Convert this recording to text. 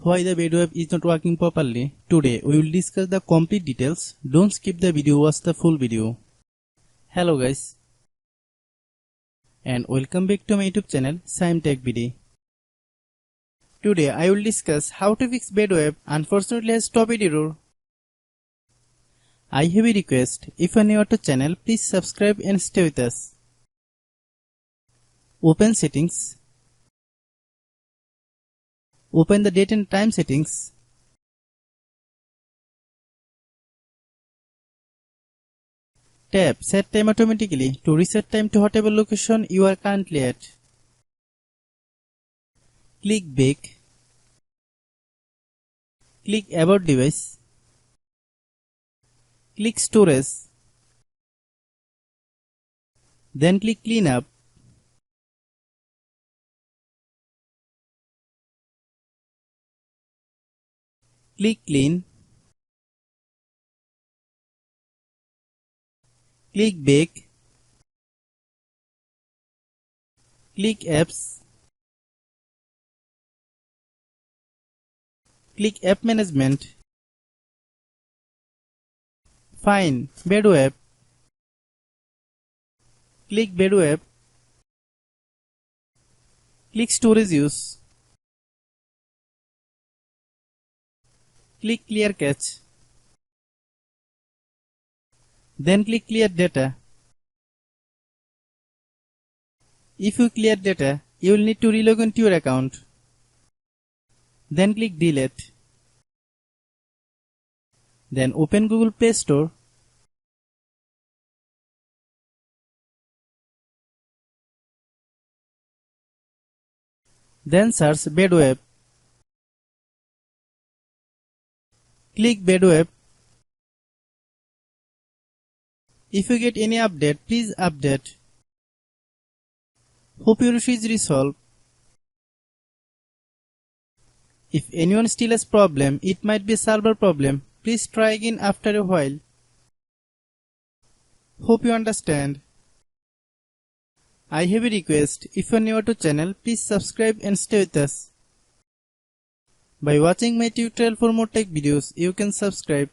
Why the Badoo app is not working properly. Today we will discuss the complete details. Don't skip the video, watch the full video. Hello guys, and welcome back to my YouTube channel Shaem Tech BD. Today I will discuss how to fix Badoo app unfortunately has stopped error. I have a request. If you are new to channel, please subscribe and stay with us. Open settings. Open the date and time settings. Tap Set Time automatically to reset time to whatever location you are currently at. Click Back. Click About Device. Click Storage. Then click Clean Up. Click Clean. Click Back. Click Apps. Click App Management. Find Badoo app. Click Badoo app. Click Storage Use. Click Clear Cache. Then click Clear Data. If you clear data, you will need to relog into your account. Then click Delete. Then open Google Play Store. Then search Badoo app. Click Badoo app. If you get any update, please update. Hope your issue is resolved. If anyone still has problem, it might be a server problem. Please try again after a while. Hope you understand. I have a request. If you are new to channel, please subscribe and stay with us. By watching my tutorial for more tech videos, you can subscribe.